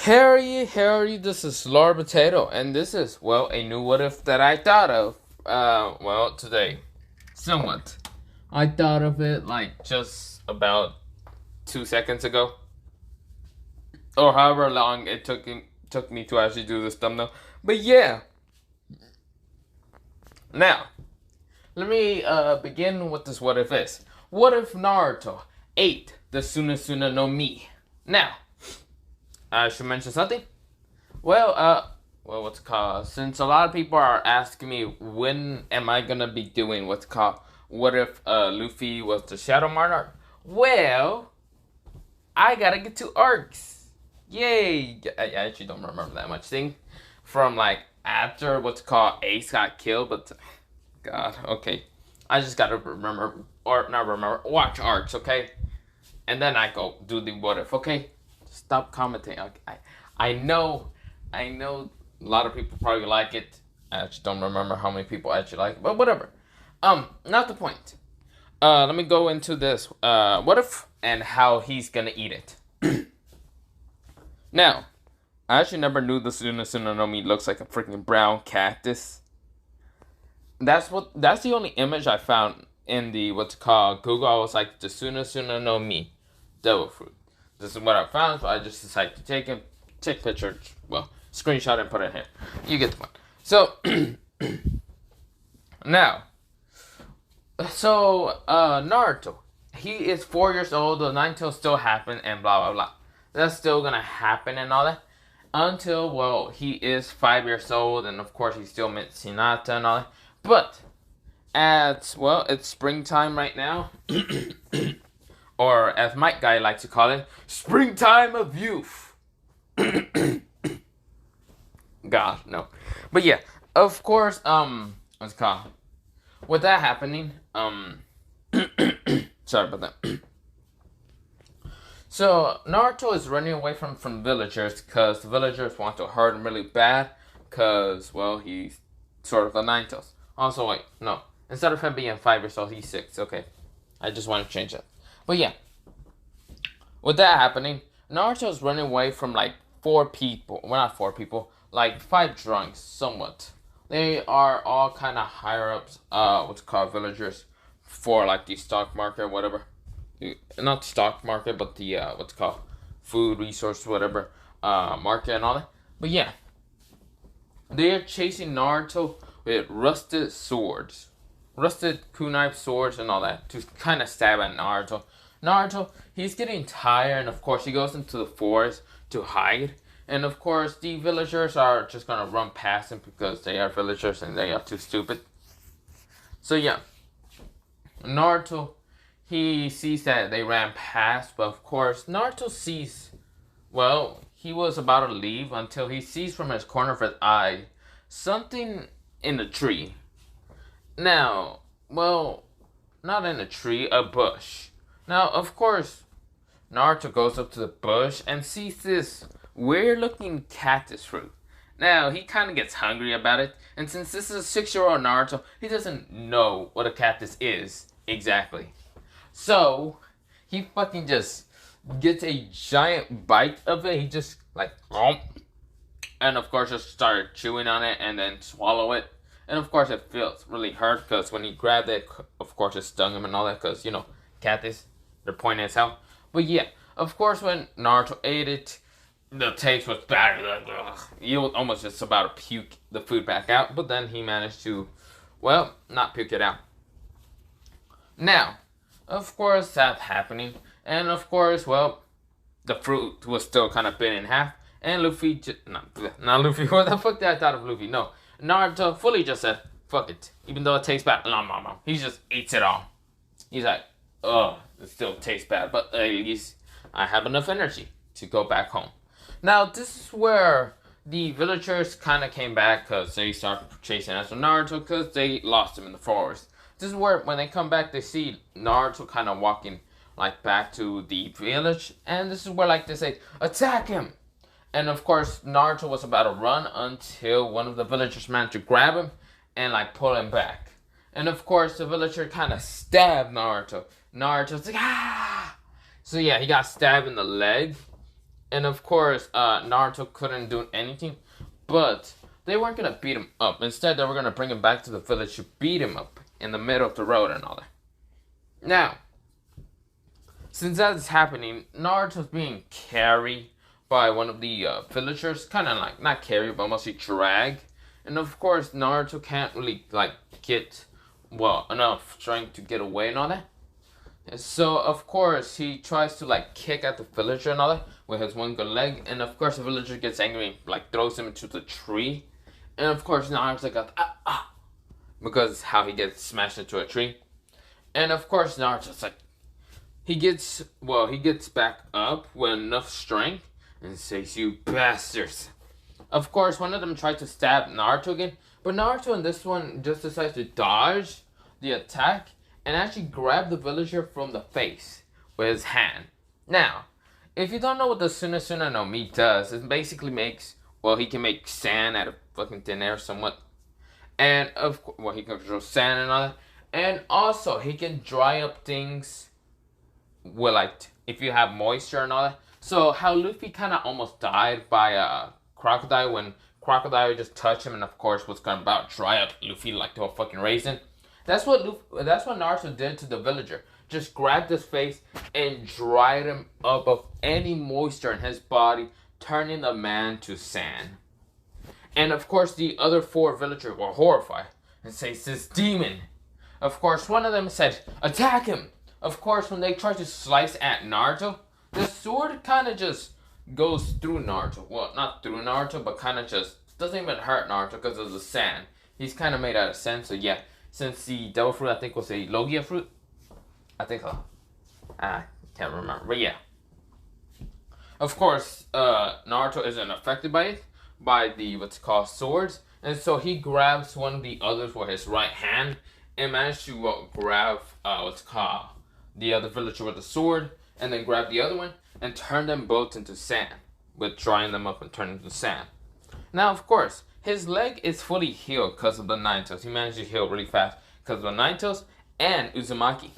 Harry, this is Lord Potato, and this is, well, a new what if that I thought of, today. Somewhat. I thought of it, like, just about 2 seconds ago. Or however long it took me to actually do this thumbnail. But yeah. Now, let me, begin with this what if is. What if Naruto ate the Suna no Mi? Now, I should mention something. What's it called? Since a lot of people are asking me when am I gonna be doing what's called what if Luffy was the Shadow Monarch? Well, I gotta get to arcs. Yay! I actually don't remember that much thing from like after what's called Ace got killed, but God, okay. I just gotta remember or not remember watch arcs, okay? And then I go do the what if, okay? Stop commenting. I know, I know. A lot of people probably like it. I actually don't remember how many people actually like it, but whatever. Not the point. Let me go into this. What if and how he's gonna eat it. Now, I actually never knew the Suna no Mi looks like a freaking brown cactus. That's the only image I found in the what's called Google. I was like the Suna no Mi devil fruit. This is what I found, so I just decided to take pictures, well, screenshot and put it in here. You get the point. So, now, Naruto, he is 4 years old, the Nine Tails still happen, and blah, blah, blah. That's still gonna happen and all that. Until, well, he is 5 years old, and of course he still meets Hinata and all that. But, it's springtime right now. Or as Mike Guy likes to call it, springtime of youth. God, no. But yeah, of course, what's it called? With that happening, sorry about that. So, Naruto is running away from villagers because the villagers want to hurt him really bad because, well, he's sort of a Nine Tails. Also, wait, no. Instead of him being 5 years old, he's 6. Okay. I just want to change that. But yeah, with that happening, Naruto's running away from like 4 people. Well, not 4 people, like 5 drunks, somewhat. They are all kind of higher ups, what's called villagers for like the stock market, whatever. Not stock market, but the what's called food resource, whatever, market and all that. But yeah, they are chasing Naruto with rusted swords, rusted kunai swords and all that to kind of stab at Naruto. Naruto, he's getting tired, and of course he goes into the forest to hide. And of course the villagers are just gonna run past him because they are villagers and they are too stupid. So yeah, Naruto, he sees that they ran past, but of course Naruto sees, well, he was about to leave until he sees from his corner of his eye something in the tree. Now, well, not in a tree, a bush. Now, of course, Naruto goes up to the bush and sees this weird looking cactus fruit. Now, he kind of gets hungry about it, and since this is a 6-year-old Naruto, he doesn't know what a cactus is exactly. So, he fucking just gets a giant bite of it. He just, like, and of course, just started chewing on it and then swallow it. And of course, it feels really hurt because when he grabbed it, of course, it stung him and all that because, cactus, they're pointy as hell. But yeah, of course, when Naruto ate it, the taste was bad. He was almost just about to puke the food back out, but then he managed to, well, not puke it out. Now, of course, that's happening, and of course, well, the fruit was still kind of bent in half, and Luffy, not Luffy, what the fuck did I thought of Luffy? No, Naruto fully just said, fuck it, even though it tastes bad, he just eats it all. He's like, ugh, it still tastes bad, but at least I have enough energy to go back home. Now, this is where the villagers kind of came back because they started chasing after Naruto because they lost him in the forest. This is where, when they come back, they see Naruto kind of walking, like, back to the village. And this is where, like, they say, attack him! And, of course, Naruto was about to run until one of the villagers managed to grab him and, like, pull him back. And, of course, the villager kind of stabbed Naruto. Naruto's like, ah! So, yeah, he got stabbed in the leg. And of course, Naruto couldn't do anything, but they weren't gonna beat him up. Instead, they were gonna bring him back to the village to beat him up in the middle of the road and all that. Now, since that is happening, Naruto's being carried by one of the villagers, kind of like not carried, but mostly dragged. And of course, Naruto can't really like get enough strength to get away and all that. So of course he tries to like kick at the villager and all that with his one good leg, and of course the villager gets angry and like throws him into the tree, and of course Naruto's like because how he gets smashed into a tree, and of course Naruto's like he gets back up with enough strength and says, "You bastards." Of course one of them tried to stab Naruto again, but Naruto in this one just decides to dodge the attack and actually grab the villager from the face with his hand. Now, if you don't know what the Suna no Mi does, it basically makes, he can make sand out of fucking thin air somewhat. And he can control sand and all that. And also, he can dry up things with if you have moisture and all that. So, how Luffy kind of almost died by a crocodile when crocodile just touched him and of course was gonna about dry up Luffy like to a fucking raisin. That's what Naruto did to the villager. Just grabbed his face and dried him up of any moisture in his body, turning the man to sand. And of course, the other 4 villagers were horrified and say, "This demon." Of course, one of them said, "Attack him." Of course, when they tried to slice at Naruto, the sword kind of just goes through Naruto. Well, not through Naruto, but kind of just doesn't even hurt Naruto because of the sand. He's kind of made out of sand, so yeah. Since the devil fruit, I think, was a Logia fruit. I think so. I can't remember. But yeah. Of course, Naruto isn't affected by it. By the, swords. And so he grabs one of the others with his right hand. And manages to grab, the other villager with the sword. And then grab the other one. And turn them both into sand. With drying them up and turning into sand. Now, of course, his leg is fully healed because of the Nine Tails. He managed to heal really fast because of the Nine Tails and Uzumaki.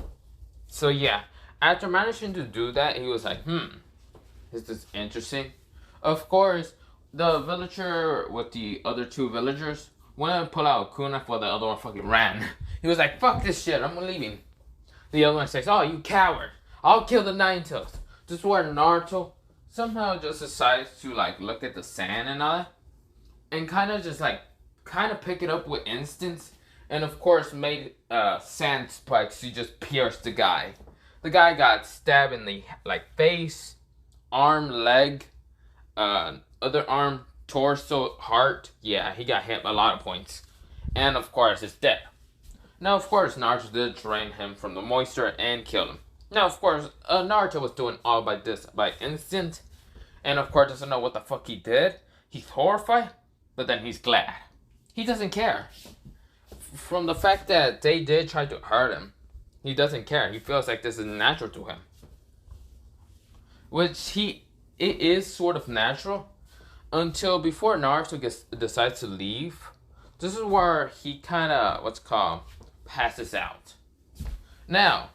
So yeah, after managing to do that, he was like, is this interesting? Of course, the villager with the other 2 villagers wanted to pull out a kunai before the other one fucking ran. He was like, "Fuck this shit, I'm leaving." The other one says, "Oh, you coward. I'll kill the Nine Tails." This is where Naruto somehow just decides to look at the sand and all that. And kind of pick it up with instance. And of course made sand spikes to just pierce the guy. The guy got stabbed in the face, arm, leg, other arm, torso, heart. Yeah, he got hit a lot of points. And of course is dead. Now of course Naruto did drain him from the moisture and kill him. Now of course Naruto was doing all by instinct. And of course doesn't know what the fuck he did. He's horrified. But then he's glad. He doesn't care. From the fact that they did try to hurt him, he doesn't care. He feels like this is natural to him. It is sort of natural until before Naruto decides to leave. This is where he kind of, passes out. Now,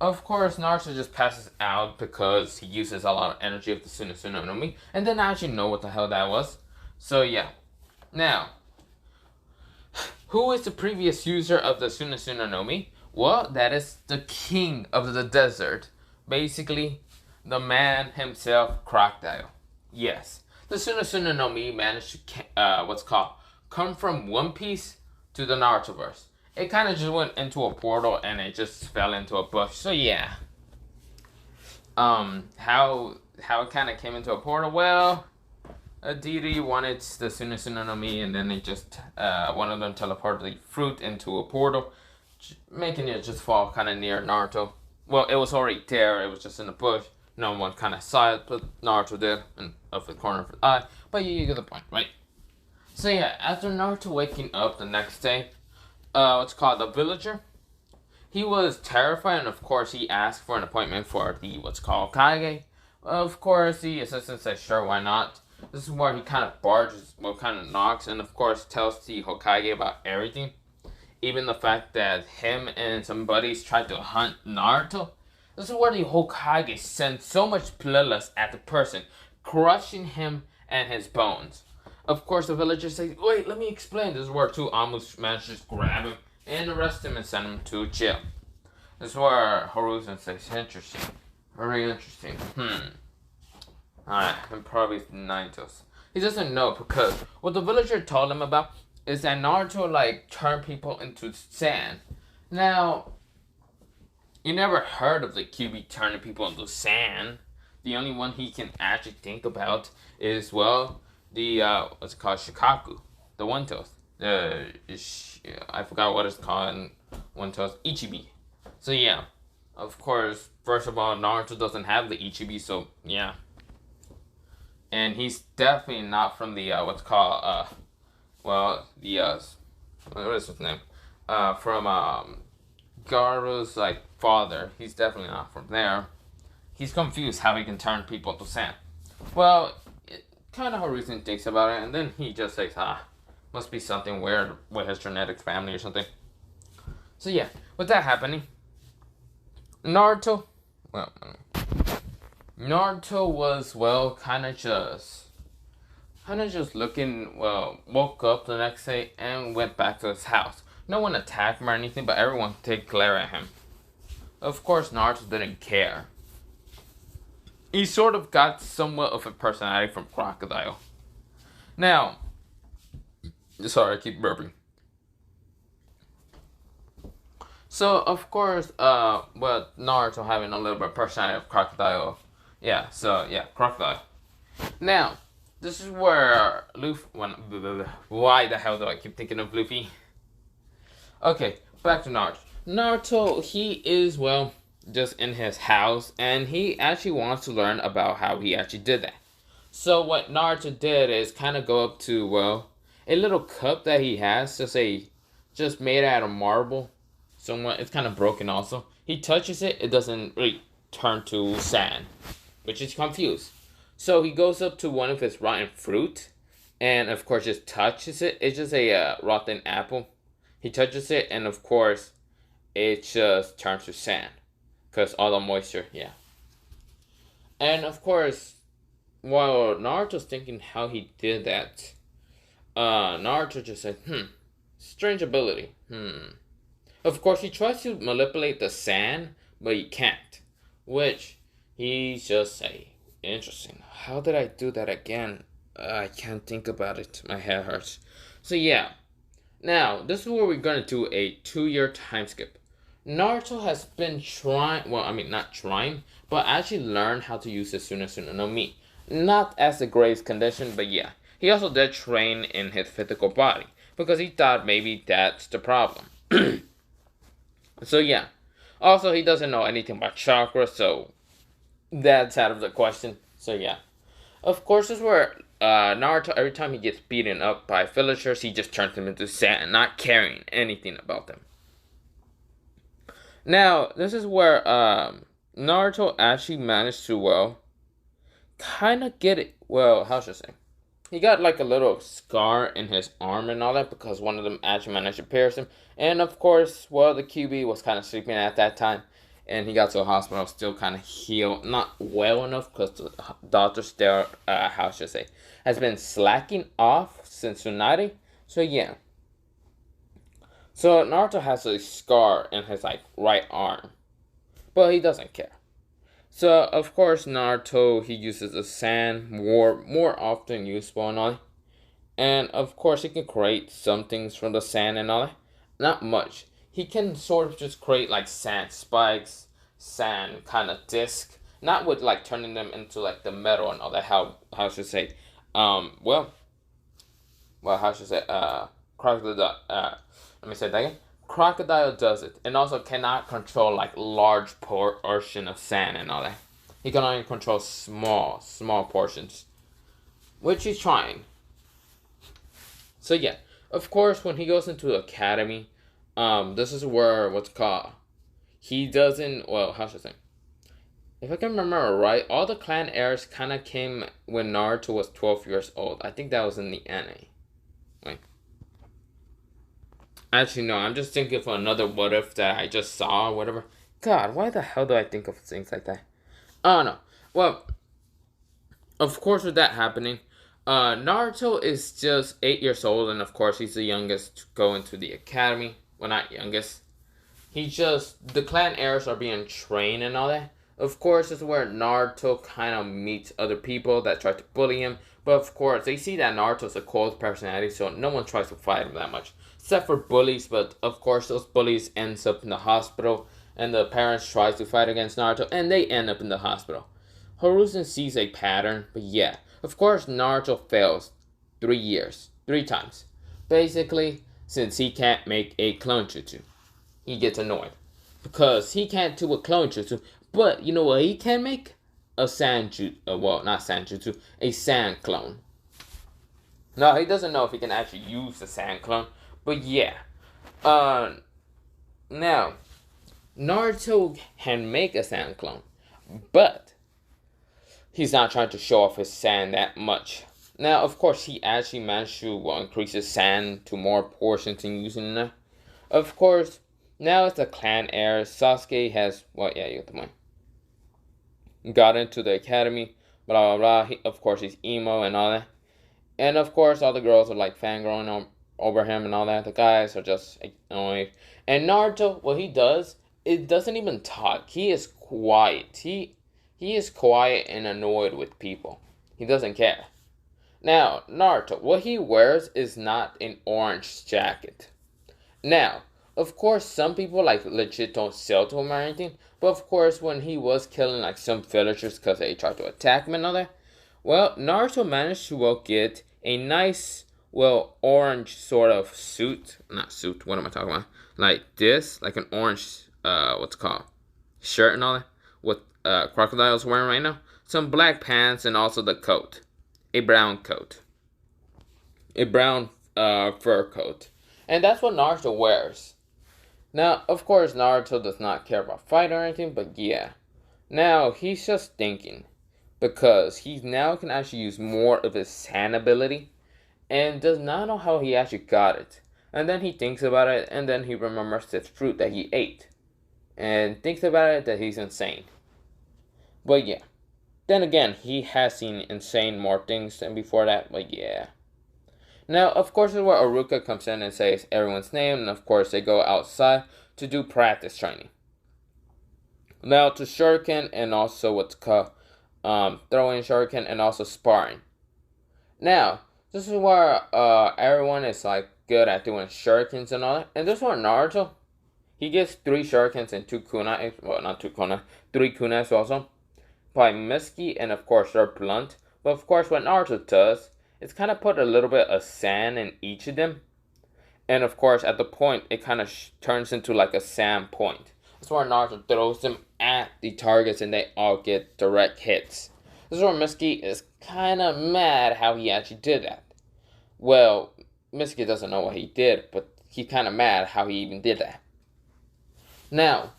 of course, Naruto just passes out because he uses a lot of energy of the Suna no Mi, and didn't actually know what the hell that was. So yeah, now, who is the previous user of the Suna no Mi? Well, that is the king of the desert. Basically, the man himself, Crocodile. Yes, the Suna no Mi managed to, come from One Piece to the Narutoverse. It kind of just went into a portal and it just fell into a bush. So yeah, how it kind of came into a portal? Well, a deity wanted the Suna no Mi, and then they just, one of them teleported the fruit into a portal, making it just fall kind of near Naruto. Well, it was already there, it was just in the bush. No one kind of saw it, but Naruto did, and of the corner of his eye. But you get the point, right? So yeah, after Naruto waking up the next day, the villager, he was terrified, and of course he asked for an appointment for the, Hokage. Of course, the assistant says, sure, why not? This is where he kind of knocks, and of course tells the Hokage about everything. Even the fact that him and some buddies tried to hunt Naruto. This is where the Hokage sent so much bloodlust at the person crushing him and his bones. Of course, the villagers say, "Wait, let me explain." This is where two almost manages to grab him and arrest him and send him to jail. This is where Horuzen says, "Interesting, very interesting." Alright, and probably Naruto's. He doesn't know because what the villager told him about is that Naruto turned people into sand. Now, you never heard of the QB turning people into sand. The only one he can actually think about is the what's it called, Shikaku, the One Toes. I forgot what it's called in One Toes, Ichibi. So yeah, of course, first of all, Naruto doesn't have the Ichibi, so yeah. And he's definitely not from the what's called what is his name? From Garu's father. He's definitely not from there. He's confused how he can turn people to sand. Well, kind of Horuzen thinks about it, and then he just says, must be something weird with his genetics family or something. So yeah, with that happening, Naruto was kind of just looking. Woke up the next day and went back to his house. No one attacked him or anything, but everyone did glare at him. Of course, Naruto didn't care. He sort of got somewhat of a personality from Crocodile. Now, sorry, I keep burping. So, of course, Naruto having a little bit of personality of Crocodile. Yeah, Crocodile. Now, this is where Luffy... Why the hell do I keep thinking of Luffy? Okay, back to Naruto. Naruto, he is, just in his house, and he actually wants to learn about how he actually did that. So what Naruto did is kind of go up to, a little cup that he has, just made out of marble. Somewhat, it's kind of broken also. He touches it, it doesn't really turn to sand, which is confused. So he goes up to one of his rotten fruit, and of course just touches it. It's just a rotten apple. He touches it, and of course, it just turns to sand. Because all the moisture, yeah. And of course, while Naruto's thinking how he did that, Naruto just said, strange ability, Of course, he tries to manipulate the sand, but he can't. Which, he just say, interesting. How did I do that again? I can't think about it. My head hurts. So yeah. Now, this is where we're going to do a 2-year time skip. Naruto has been trying, not trying, but actually learned how to use the Suna no Mi. Not as the greatest condition, but yeah. He also did train in his physical body, because he thought maybe that's the problem. So yeah. Also, he doesn't know anything about chakra, so that's out of the question. So yeah. Of course, this is where Naruto, every time he gets beaten up by villagers, he just turns them into sand, not caring anything about them. Now, this is where Naruto actually managed to, kind of get it, how should I say? He got a little scar in his arm and all that because one of them actually managed to pierce him. And of course, the QB was kind of sleeping at that time. And he got to the hospital, still kind of healed. Not well enough because the doctor still, has been slacking off since Tsunade. So yeah. So Naruto has a scar in his right arm, but he doesn't care. So of course Naruto, he uses the sand more often useful and all, and of course he can create some things from the sand and all that. Not much. He can sort of just create sand spikes, sand kind of disc, not with turning them into the metal and all that. How should I say? How should I say? Crocodile. Let me say that again. Crocodile does it, and also cannot control large portion of sand and all that. He can only control small portions, which he's trying. So yeah, of course, when he goes into the academy, this is where he doesn't. How should I say? If I can remember right, all the clan heirs kind of came when Naruto was 12 years old. I think that was in the anime. Actually, no, I'm just thinking for another what if that I just saw or whatever. God, why the hell do I think of things like that? Oh, no. Well, of course, with that happening, Naruto is just 8 years old, and of course, he's the youngest to go into the academy. Well, not youngest. He just the clan heirs are being trained and all that. Of course, this is where Naruto kind of meets other people that try to bully him. But of course, they see that Naruto's a cold personality, so no one tries to fight him that much, except for bullies. But of course, those bullies ends up in the hospital, and the parents tries to fight against Naruto, and they end up in the hospital. Hiruzen sees a pattern, but yeah, of course, Naruto fails 3 years, 3 times. Basically, since he can't make a clone jutsu, he gets annoyed because he can't do a clone jutsu. But you know what he can make? A sand jutsu. Well, not sand jutsu, a sand clone. No, he doesn't know if he can actually use the sand clone. But yeah. Now, Naruto can make a sand clone, but he's not trying to show off his sand that much. Now, of course, he actually managed to increase his sand to more portions and using it. Of course, now it's the clan heir. Sasuke has, well, yeah, you get the point. Got into the academy, blah, blah, blah. Of course, he's emo and all that. And of course, all the girls are like fangirling over him and all that. The guys are just annoyed. And Naruto, what he does, it doesn't even talk. He is quiet. He is quiet and annoyed with people. He doesn't care. Now, Naruto, what he wears is not an orange jacket. Now, of course, some people like legit don't sell to him or anything. But of course, when he was killing like some villagers because they tried to attack him and all that, well, Naruto managed to get a nice, well, orange sort of suit. Not suit. What am I talking about? Like this, like an orange, what's it called, shirt and all that. What Crocodile's wearing right now. Some black pants and also the coat, a brown coat, a brown fur coat, and that's what Naruto wears. Now, of course, Naruto does not care about fight or anything, but yeah. Now, he's just thinking, because he now can actually use more of his sand ability, and does not know how he actually got it. And then he thinks about it, and then he remembers the fruit that he ate, and thinks about it that he's insane. But yeah. Then again, he has seen insane more things than before that, but yeah. Now, of course, this is where Aruka comes in and says everyone's name, and of course, they go outside to do practice training. Now, to shuriken and also what's called throwing shuriken and also sparring. Now, this is where everyone is like good at doing shurikens and all that. And this is where Naruto, he gets 3 shurikens and 2 kunai. Well, not 2 kunai, 3 kunais also by Mitsuki, and of course they're blunt. But of course, what Naruto does, it's kind of put a little bit of sand in each of them. And of course, at the point, it kind of turns into like a sand point. That's where Naruto throws them at the targets and they all get direct hits. This is where Mitsuki is kind of mad how he actually did that. Well, Mitsuki doesn't know what he did, but he's kind of mad how he even did that. Now,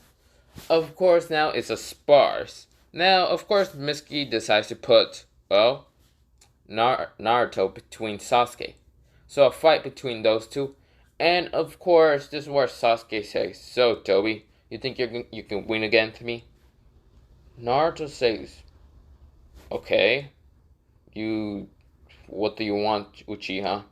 of course, now it's a sparse. Now, of course, Mitsuki decides to put, well, Naruto between Sasuke. So a fight between those two. And of course, this is where Sasuke says, "So, Toby, you think you can win against me?" Naruto says, "Okay, what do you want, Uchiha?"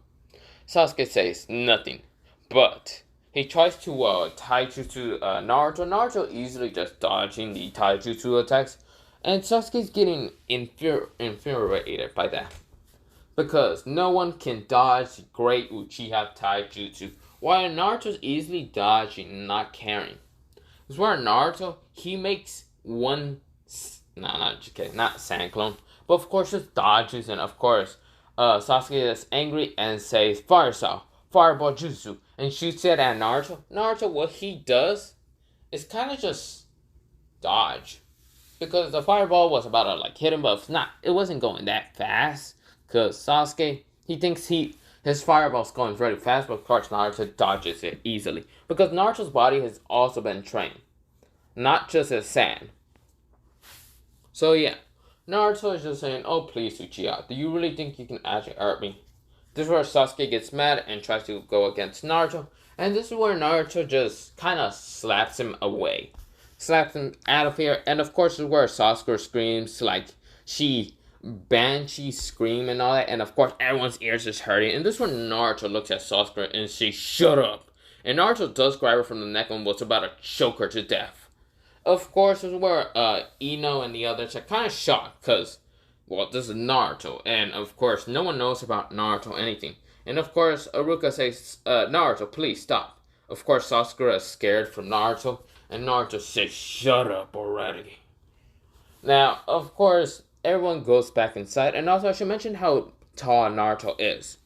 Sasuke says, "Nothing." But he tries to taijutsu Naruto. Naruto easily just dodging the taijutsu attacks. And Sasuke's getting infuriated by that. Because no one can dodge great Uchiha taijutsu, while Naruto's easily dodging and not caring. It's where Naruto, he makes one, not sand clone, but of course just dodges, and of course, Sasuke is angry and says, Fireball Jutsu, and shoots it at Naruto. Naruto, what he does is kind of just dodge. Because the fireball was about to like hit him, but it wasn't going that fast. Because Sasuke, he thinks his fireball's going very fast, but of course Naruto dodges it easily. Because Naruto's body has also been trained. Not just as sand. So yeah, Naruto is just saying, "Oh please Uchiha, do you really think you can actually hurt me?" This is where Sasuke gets mad and tries to go against Naruto. And this is where Naruto just kind of slaps him away. Slaps him out of here. And of course, this is where Sasuke screams like she banshee scream and all that, and of course everyone's ears is hurting. And this is when Naruto looks at Sasuke and says, "Shut up." And Naruto does grab her from the neck and was about to choke her to death. Of course, this is where Ino and the others are kind of shocked because, well, this is Naruto, and of course no one knows about Naruto anything. And of course, Aruka says, "Naruto, please stop." Of course, Sasuke is scared from Naruto, and Naruto says, "Shut up already." Now, of course, everyone goes back inside, and also I should mention how tall Naruto is.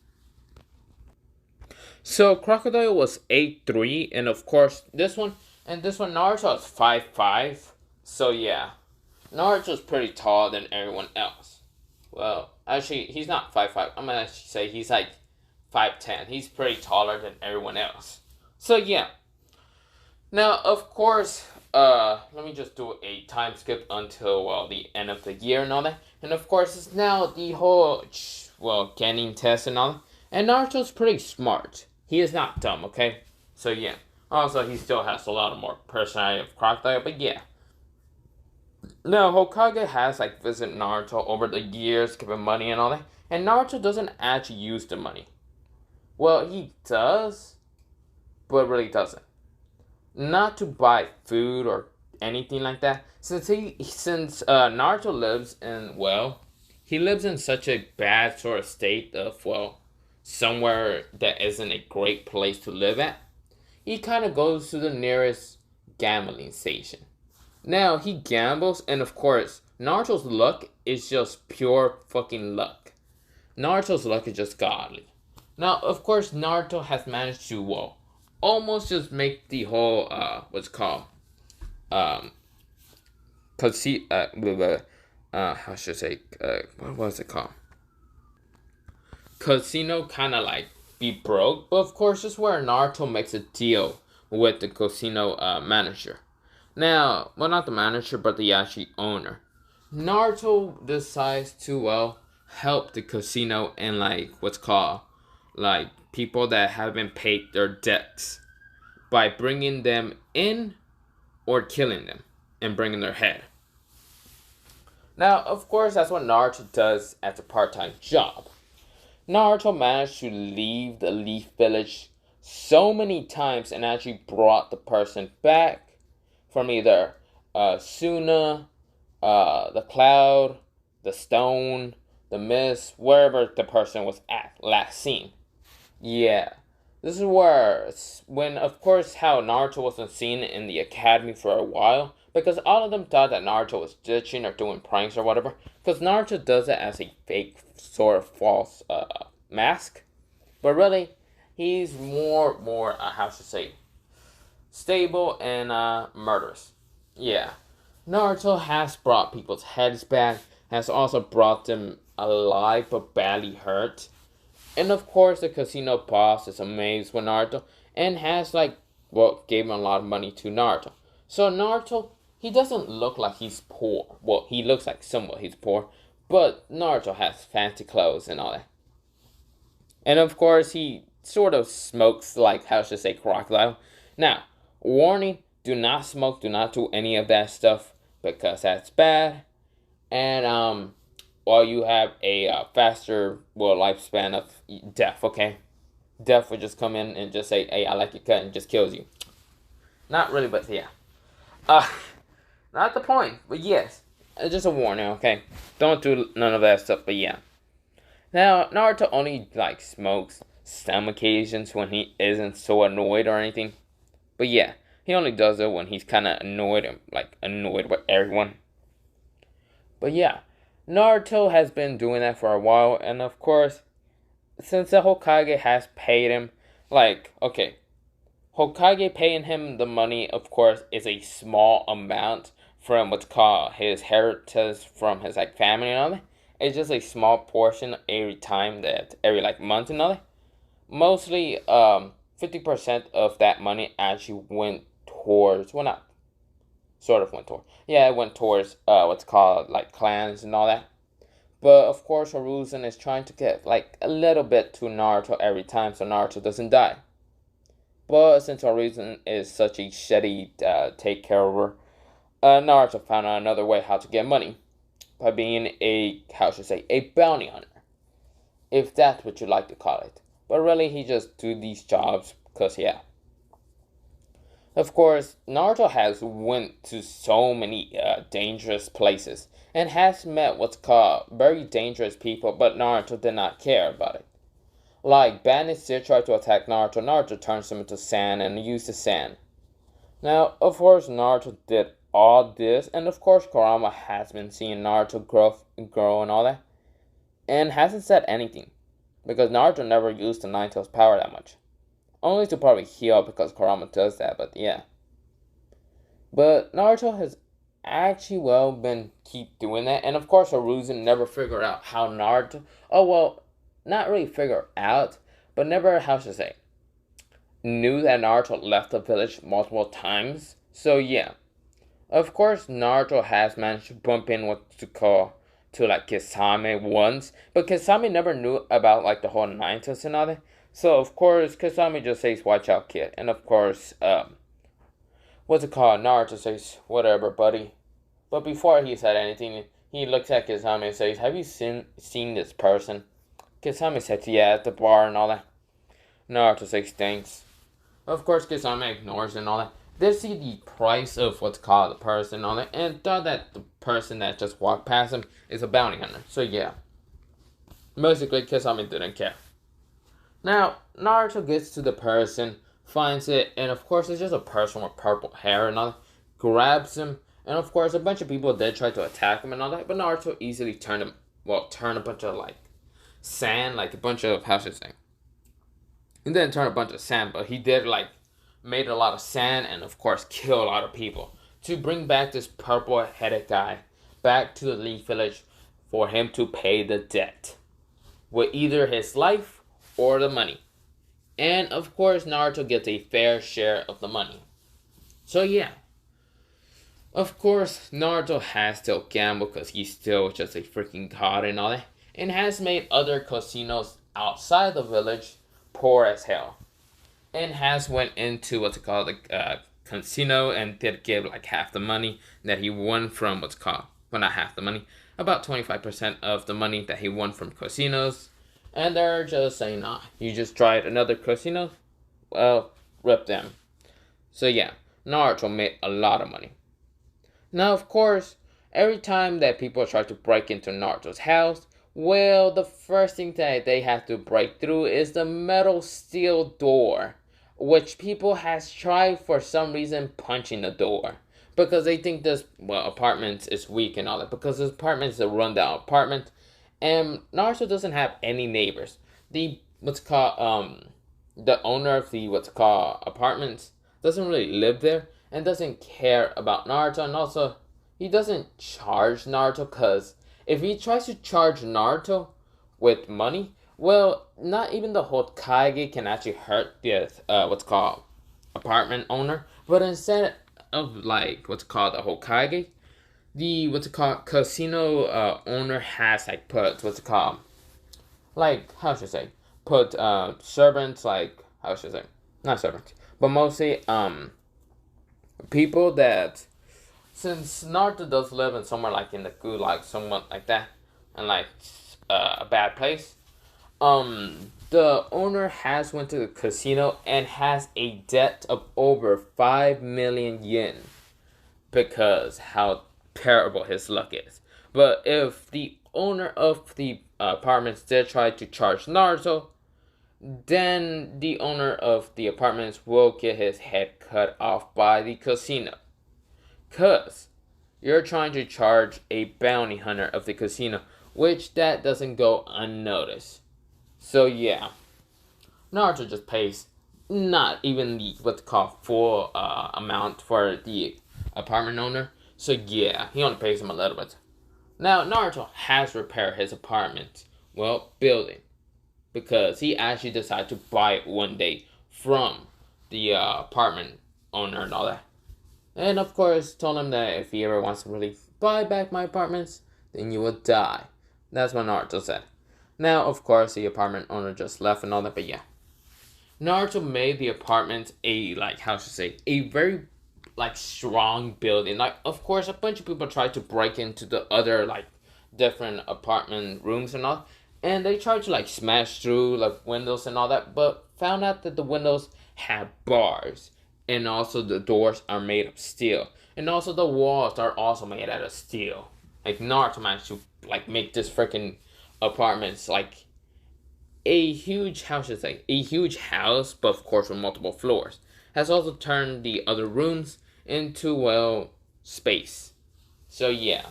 So, Crocodile was 8'3", and of course, this one Naruto is 5'5". So, yeah, Naruto's pretty tall than everyone else. Well, actually, he's not 5'5". I'm gonna actually say he's like 5'10". He's pretty taller than everyone else. So, yeah. Now, of course, let me just do a time skip until, well, the end of the year and all that. And of course, it's now the whole, well, getting test and all that. And Naruto's pretty smart. He is not dumb, okay? So, yeah. Also, he still has a lot of more personality of Crocodile, but yeah. Now, Hokage has, like, visited Naruto over the years, giving money and all that. And Naruto doesn't actually use the money. Well, he does, but really doesn't. Not to buy food or anything like that. Since Naruto lives in, well, he lives in such a bad sort of state of, well, somewhere that isn't a great place to live at. He kind of goes to the nearest gambling station. Now, he gambles, and of course, Naruto's luck is just pure fucking luck. Naruto's luck is just godly. Now, of course, Naruto has managed to, well, almost just make the whole, what's called, how should I say, what was it called? Casino kind of like be broke, but of course, this is where Naruto makes a deal with the casino manager. Now, well, not the manager, but the actual owner. Naruto decides to, well, help the casino and, like, what's called, like, people that haven't paid their debts by bringing them in or killing them and bringing their head. Now, of course, that's what Naruto does as a part-time job. Naruto managed to leave the Leaf Village so many times and actually brought the person back from either Suna, the cloud, the stone, the mist, wherever the person was at last seen. Yeah, this is where, when, of course, how Naruto wasn't seen in the academy for a while, because all of them thought that Naruto was ditching or doing pranks or whatever, because Naruto does it as a fake, sort of false mask, but really, he's more, how should I say, stable and murderous. Yeah, Naruto has brought people's heads back, has also brought them alive but badly hurt. And of course, the casino boss is amazed with Naruto and has, like, well, gave him a lot of money to Naruto. So Naruto, he doesn't look like he's poor. Well, he looks like somewhat he's poor, but Naruto has fancy clothes and all that. And of course, he sort of smokes, like, how should I say, crocodile. Now, warning, do not smoke, do not do any of that stuff, because that's bad. And, well, you have a faster, well, lifespan of death, okay? Death will just come in and just say, "Hey, I like your cut," and just kills you. Not really, but yeah. Not the point, but yes. It's just a warning, okay? Don't do none of that stuff, but yeah. Now, Naruto only, like, smokes some occasions when he isn't so annoyed or anything. But yeah, he only does it when he's kind of annoyed with everyone. But yeah, Naruto has been doing that for a while, and of course, since the Hokage has paid him, like, okay, Hokage paying him the money, of course, is a small amount from what's called his heritage from his, like, family and all that. It's just a small portion every time every, like, month and all that. Mostly, 50% of that money actually went towards, well, not sort of went towards, yeah, it went towards, what's called, like, clans and all that. But, of course, Hiruzen is trying to get, like, a little bit to Naruto every time so Naruto doesn't die. But since Hiruzen is such a shitty take care of her, Naruto found out another way how to get money. by being a, how should I say, a bounty hunter, if that's what you like to call it. But really, he just do these jobs because, yeah. Of course, Naruto has went to so many dangerous places and has met what's called very dangerous people, but Naruto did not care about it. Like, bandits did try to attack Naruto. Naruto turns them into sand and used the sand. Now, of course, Naruto did all this, and of course, Kurama has been seeing Naruto grow and all that, and hasn't said anything, because Naruto never used the Nine Tails power that much. Only to probably heal because Kurama does that, but yeah. But Naruto has actually, well, been keep doing that, and of course, Hiruzen never figured out how Naruto, oh well, not really figure out, but never, how should I say, knew that Naruto left the village multiple times. So yeah, of course Naruto has managed to bump in what to call to like Kisame once, but Kisame never knew about like the whole Nine Tails and all that. So of course Kisame just says, "Watch out, kid," and of course what's it called? Naruto says, "Whatever, buddy." But before he said anything, he looks at Kisame and says, "Have you seen this person?" Kisame says, "Yeah, at the bar and all that." Naruto says, "Thanks." Of course, Kisame ignores and all that. They see the price of what's called the person and all that, and thought that the person that just walked past him is a bounty hunter. So yeah, basically, Kisame didn't care. Now, Naruto gets to the person, finds it, and of course, it's just a person with purple hair and all that. Grabs him, and of course, a bunch of people did try to attack him and all that, but Naruto easily turned a bunch of like sand, like a bunch of, how should I say? He didn't turn a bunch of sand, but he did like made a lot of sand and of course kill a lot of people to bring back this purple headed guy back to the Leaf Village for him to pay the debt with either his life or the money. And of course Naruto gets a fair share of the money. So yeah. Of course Naruto has still gambled because he's still just a freaking god and all that. And has made other casinos outside the village poor as hell, and has went into what's called the casino and did give like half the money that he won from what's called, well, not half the money, about 25% of the money that he won from casinos, and they're just saying, "Nah, you just tried another casino, well, rip them." So yeah, Naruto made a lot of money. Now of course, every time that people try to break into Naruto's house, well, the first thing that they have to break through is the metal steel door, which people has tried for some reason punching the door because they think this, well, apartment is weak and all that, because this apartment is a rundown apartment, and Naruto doesn't have any neighbors. The what's called the owner of the what's called apartments doesn't really live there and doesn't care about Naruto, and also he doesn't charge Naruto because if he tries to charge Naruto with money, well, not even the Hokage can actually hurt the what's called apartment owner. But instead of like what's called the Hokage, the what's it called casino owner has like put what's it called, like, how should I say, put servants, like, how should I say, not servants, but mostly people that, since Naruto does live in somewhere like in the gulag, somewhat like that, and like a bad place, the owner has went to the casino and has a debt of over 5 million yen because how terrible his luck is. But if the owner of the apartments did try to charge Naruto, then the owner of the apartments will get his head cut off by the casino. Cause you're trying to charge a bounty hunter of the casino, which that doesn't go unnoticed. So yeah, Naruto just pays not even the what's called full amount for the apartment owner. So yeah, he only pays him a little bit. Now Naruto has repaired his apartment, well, building, because he actually decided to buy it one day from the apartment owner and all that. And of course, told him that if he ever wants to really buy back my apartments, then you will die. That's what Naruto said. Now, of course, the apartment owner just left and all that, but yeah. Naruto made the apartment a, like, how should I say, a very, like, strong building. Like, of course, a bunch of people tried to break into the other, like, different apartment rooms and all, and they tried to like smash through like windows and all that, but found out that the windows have bars, and also the doors are made of steel, and also the walls are also made out of steel. Like Naruto managed to like make this freaking apartments like a huge house, should say, a huge house, but of course with multiple floors. Has also turned the other rooms into, well, space. So yeah,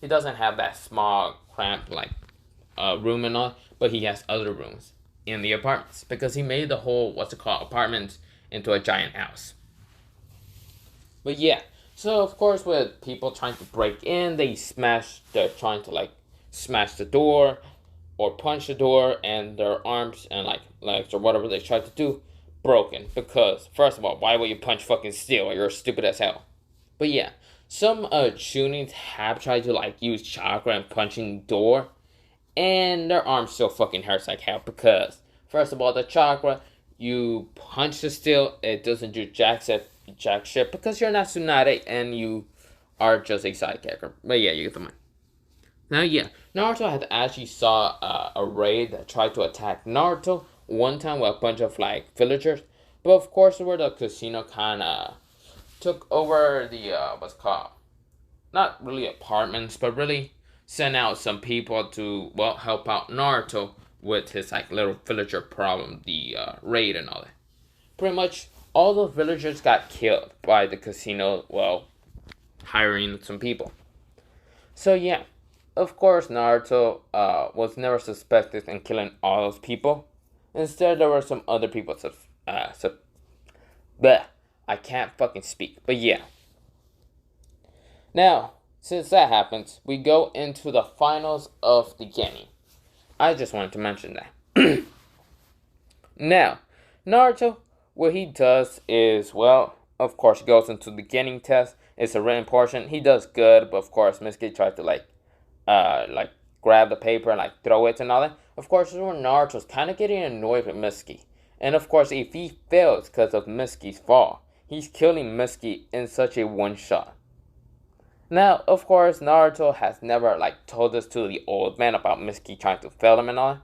he doesn't have that small, cramped like room and all, but he has other rooms in the apartments because he made the whole apartments into a giant house. But yeah, so of course with people trying to break in, they're trying to like smash the door or punch the door, and their arms and like legs or whatever they try to do broken. Because first of all, why would you punch fucking steel? You're stupid as hell. But yeah, some Chunins have tried to like use chakra and punching the door, and their arm still fucking hurts like hell because first of all, the chakra, you punch the steel, it doesn't do jack shit because you're not Tsunade and you are just a side character. But yeah, you get the point. Now yeah, Naruto had actually saw a raid that tried to attack Naruto one time with a bunch of like villagers, but of course where the casino kinda took over the what's called, not really apartments, but really sent out some people to, well, help out Naruto with his like little villager problem, the raid and all that. Pretty much all the villagers got killed by the casino, well, hiring some people. So yeah, of course Naruto was never suspected in killing all those people. Instead, there were some other people. Bleh, I can't fucking speak. But yeah. Now, since that happens, we go into the finals of the Genin. I just wanted to mention that. Now, Naruto, what he does is, well, of course, he goes into the Genin test. It's a written portion. He does good, but of course, Mitsuki tries to like grab the paper and like throw it and all that. Of course, Naruto's kind of getting annoyed with Mitsuki. And of course, if he fails because of Mitsuki's fall, he's killing Mitsuki in such a one shot. Now, of course, Naruto has never like told this to the old man about Mitsuki trying to fail him and all that,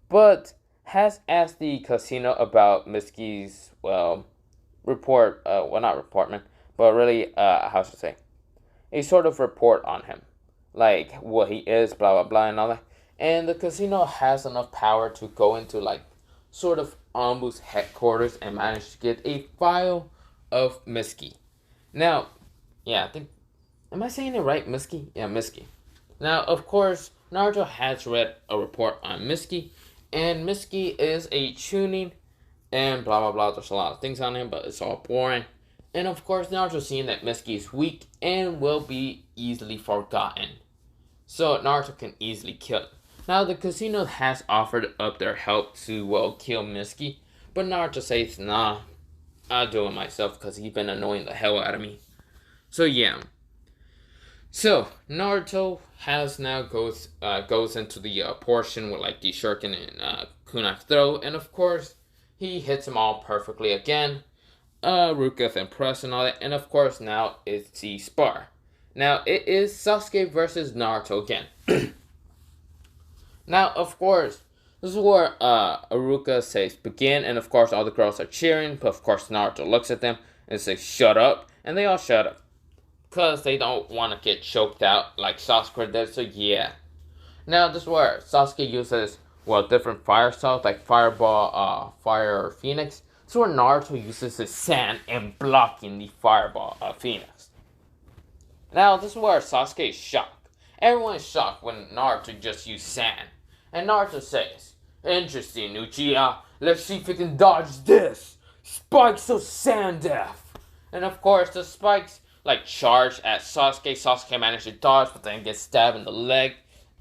but has asked the casino about Mitsuki's, well, report, not report, man, but really, how should I say, a sort of report on him. Like, what he is, blah, blah, blah, and all that. And the casino has enough power to go into, like, sort of Ambu's headquarters and manage to get a file of Mitsuki. Now, yeah, I think, am I saying it right, Mitsuki? Yeah, Mitsuki. Now, of course, Naruto has read a report on Mitsuki, and Mitsuki is a Chunin, and blah, blah, blah. There's a lot of things on him, but it's all boring. And of course, Naruto's seeing that Mitsuki is weak and will be easily forgotten. So Naruto can easily kill him. Now, the casino has offered up their help to, well, kill Mitsuki, but Naruto says, nah, I'll do it myself because he's been annoying the hell out of me. So, yeah. So, Naruto has now goes into the portion with, like, the shuriken and kunai throw, and of course, he hits them all perfectly again. Ruka's impressed and all that, and of course, now it's the spar. Now, it is Sasuke versus Naruto again. Now, of course, this is where Ruka says begin, and of course, all the girls are cheering, but of course, Naruto looks at them and says, shut up, and they all shut up. Because they don't want to get choked out like Sasuke did, so yeah. Now, this is where Sasuke uses, well, different fire styles, like Fireball, Fire Phoenix. So where Naruto uses his sand and blocking the Fireball Phoenix. Now, this is where Sasuke is shocked. Everyone is shocked when Naruto just used sand. And Naruto says, interesting, Uchiha. Let's see if we can dodge this. Spikes of sand death. And of course, the spikes like charge at Sasuke. Sasuke managed to dodge, but then gets stabbed in the leg.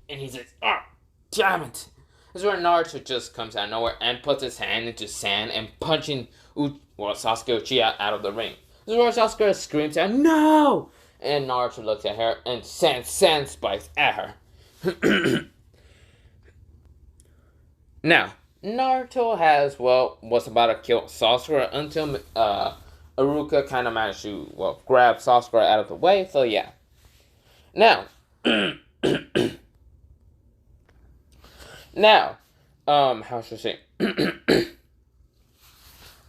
And he says, ah, damn it. This is where Naruto just comes out of nowhere and puts his hand into sand and punching Sasuke Uchiha out of the ring. This is where Sasuke screams out, no! And Naruto looks at her and sand spikes at her. Now, Naruto was about to kill Sasuke until Iruka kind of managed to, grab Sasuke out of the way, so yeah. Now, Now, how should I say?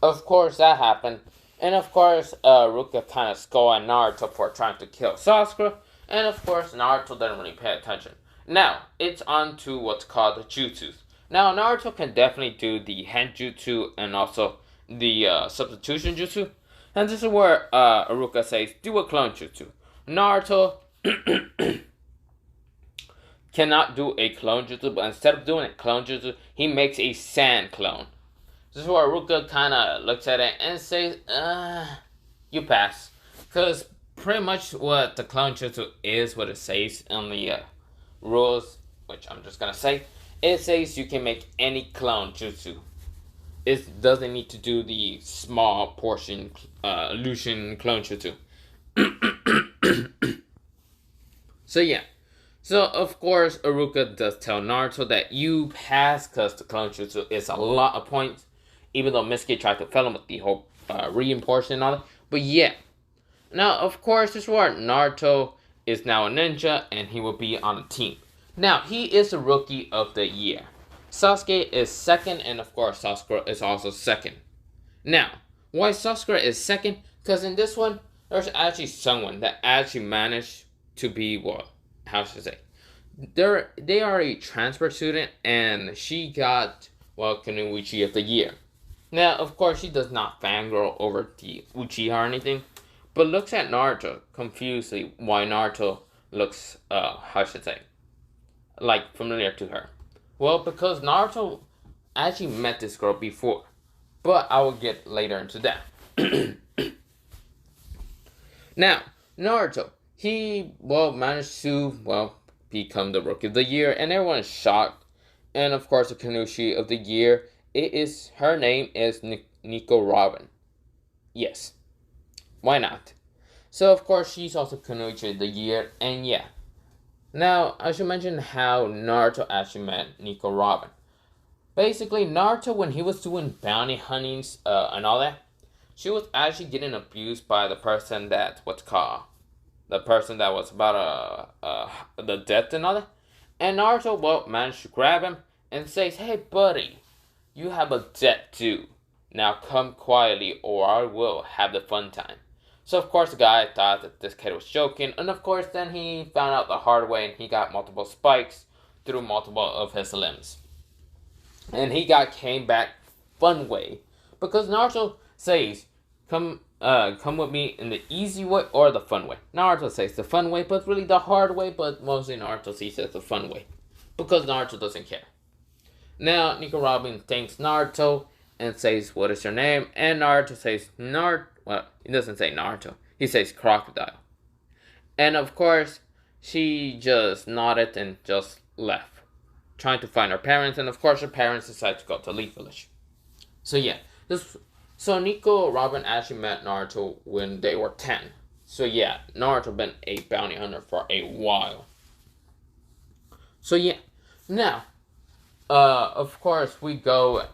Of course, that happened. And of course, Ruka kind of scolded Naruto for trying to kill Sasuke. And of course, Naruto didn't really pay attention. Now, it's on to what's called the jutsus. Now, Naruto can definitely do the Henjutsu and also the substitution jutsu. And this is where Ruka says, do a clone jutsu. Naruto cannot do a clone jutsu, but instead of doing a clone jutsu, he makes a sand clone. This is where Ruka kind of looks at it and says, you pass. Because pretty much what the clone jutsu is, what it says in the rules, which I'm just going to say, it says you can make any clone jutsu. It doesn't need to do the small portion illusion clone jutsu. So yeah. So of course, Iruka does tell Naruto that you pass because the clone jutsu is a lot of points. Even though Mitsuki tried to fail him with the whole reinforcement and all that. But yeah. Now, of course, this is where Naruto is now a ninja and he will be on a team. Now, he is the rookie of the year. Sasuke is second, and of course, Sasuke is also second. Now, why Sasuke is second? Because in this one, there's actually someone that actually managed to be, well, how should I say? They are a transfer student, and she got, well, Kunoichi of the year. Now, of course, she does not fangirl over the Uchiha or anything, but looks at Naruto confusedly why Naruto looks, how should I say, like familiar to her. Well, because Naruto actually met this girl before, but I will get later into that. Now, Naruto, he, well, managed to, well, become the Rookie of the Year, and everyone is shocked. And of course, the Kanushi of the Year, her name is Nico Robin. Yes. Why not? So, of course, she's also Kanuchi of the Year, and yeah. Now, I should mention how Naruto actually met Nico Robin. Basically, Naruto, when he was doing bounty huntings and all that, she was actually getting abused by the person that, the person that was about the death and all that. And Naruto, well, managed to grab him and says, hey, buddy, you have a debt too. Now come quietly or I will have the fun time. So of course the guy thought that this kid was joking, and of course then he found out the hard way and he got multiple spikes through multiple of his limbs. And he came back fun way. Because Naruto says, come with me in the easy way or the fun way. Naruto says the fun way, but really the hard way, but mostly Naruto sees it as the fun way. Because Naruto doesn't care. Now, Nico Robin thanks Naruto and says, what is your name? And Naruto says, well, he doesn't say Naruto. He says crocodile. And of course, she just nodded and just left. Trying to find her parents, and of course her parents decide to go to Leaf Village. So yeah, so Nico Robin actually met Naruto when they were 10. So yeah, Naruto been a bounty hunter for a while. So yeah, now, of course we go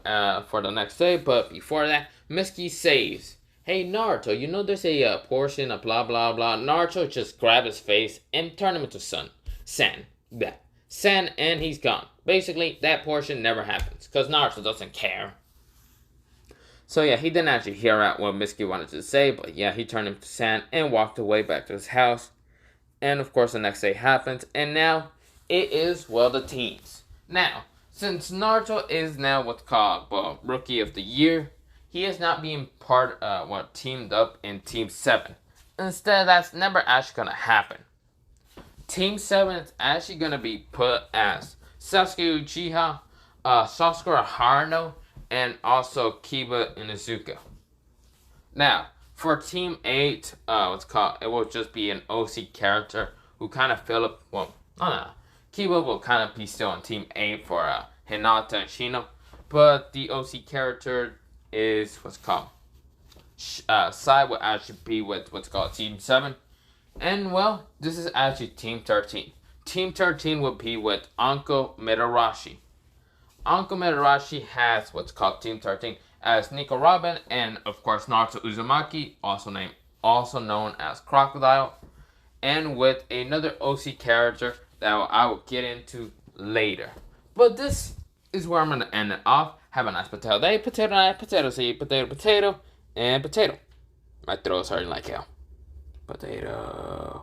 for the next day, but before that, Mitsuki says, hey Naruto, you know there's a portion of blah blah blah. Naruto just grabbed his face and turned him into sand, and he's gone. Basically, that portion never happens, because Naruto doesn't care. So yeah, he didn't actually hear out what Mitsuki wanted to say, but yeah, he turned him to sand and walked away back to his house. And of course, the next day happens, and now it is, well, the teens. Now, since Naruto is now what's called, well, Rookie of the Year, he is not being teamed up in Team 7. Instead, that's never actually going to happen. Team 7 is actually going to be put as Sasuke Uchiha, Sasuke Haruno, and also Kiba Inuzuka. Now, for Team 8, it will just be an OC character who kind of fill up, Kiba will kind of be still on Team 8 for Hinata and Shino, but the OC character is Sai will actually be with what's called Team 7. And well, this is actually Team 13. Team 13 will be with Anko Midarashi. Anko Midarashi has what's called Team 13 as Nico Robin and of course Naruto Uzumaki, also known as Crocodile, and with another OC character that I will get into later. But this is where I'm gonna end it off. Have a nice potato day, potato night, potato seed, potato, potato, and potato. My throat's hurting like hell. Potato.